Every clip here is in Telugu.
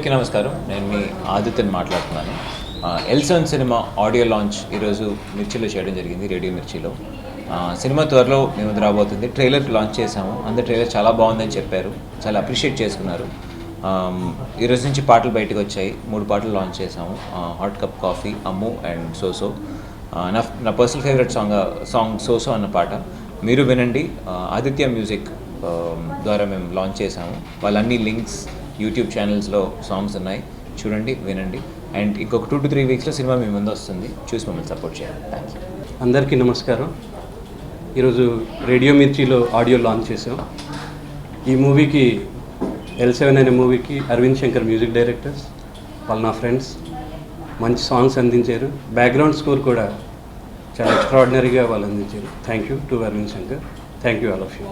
అందరికీ నమస్కారం. నేను మీ ఆదిత్యని మాట్లాడుతున్నాను. ఎల్7 సినిమా ఆడియో లాంచ్ ఈరోజు మిర్చిలో చేయడం జరిగింది, రేడియో మిర్చిలో. సినిమా త్వరలో మీ ముందు రాబోతుంది. ట్రైలర్ లాంచ్ చేసాము, అందరు ట్రైలర్ చాలా బాగుందని చెప్పారు, చాలా అప్రిషియేట్ చేసుకున్నారు. ఈరోజు నుంచి పాటలు బయటకు వచ్చాయి, 3 పాటలు లాంచ్ చేసాము. Hot cup coffee, Ammu and so so. నా పర్సనల్ ఫేవరెట్ సాంగ్ సోసో అన్న పాట మీరు వినండి. ఆదిత్య మ్యూజిక్ ద్వారా మేము లాంచ్ చేసాము. వాళ్ళన్ని లింక్స్ యూట్యూబ్ ఛానల్స్లో సాంగ్స్ ఉన్నాయి, చూడండి, వినండి. అండ్ ఇంకొక 2 to 3 వీక్స్లో సినిమా మీ ముందు వస్తుంది, చూసి మమ్మల్ని సపోర్ట్ చేయండి. Thank you. అందరికీ నమస్కారం. ఈరోజు రేడియో మిర్చిలో ఆడియో లాంచ్ చేసాం. ఈ మూవీకి ఎల్7 అనే మూవీకి అరవింద్ శంకర్ మ్యూజిక్ డైరెక్టర్స్, వాళ్ళు నా ఫ్రెండ్స్, మంచి సాంగ్స్ అందించారు. బ్యాక్గ్రౌండ్ స్కోర్ కూడా చాలా ఎక్స్ట్రాడినరీగా వాళ్ళు అందించారు. Thank you to Aravind Shankar. Thank you all of you.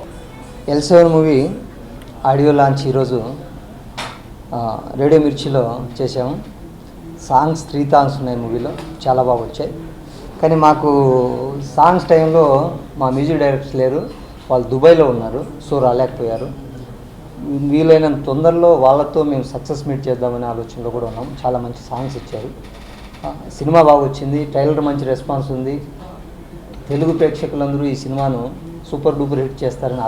ఎల్7 మూవీ ఆడియో లాంచ్ ఈరోజు రేడియో మిర్చిలో చేసాము. సాంగ్స్ 3 సాంగ్స్ ఉన్నాయి మూవీలో, చాలా బాగా వచ్చాయి. కానీ మాకు సాంగ్స్ టైంలో మా మ్యూజిక్ డైరెక్టర్స్ లేరు, వాళ్ళు దుబాయ్లో ఉన్నారు, సో రాలేకపోయారు. వీలైనంత తొందరలో వాళ్ళతో మేము సక్సెస్ మీట్ చేద్దామనే ఆలోచనలో కూడా ఉన్నాం. చాలా మంచి సాంగ్స్ ఇచ్చారు, సినిమా బాగా వచ్చింది, ట్రైలర్ మంచి రెస్పాన్స్ ఉంది. తెలుగు ప్రేక్షకులందరూ ఈ సినిమాను సూపర్ డూపర్ హిట్ చేస్తారని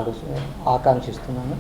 ఆకాంక్షిస్తున్నాను.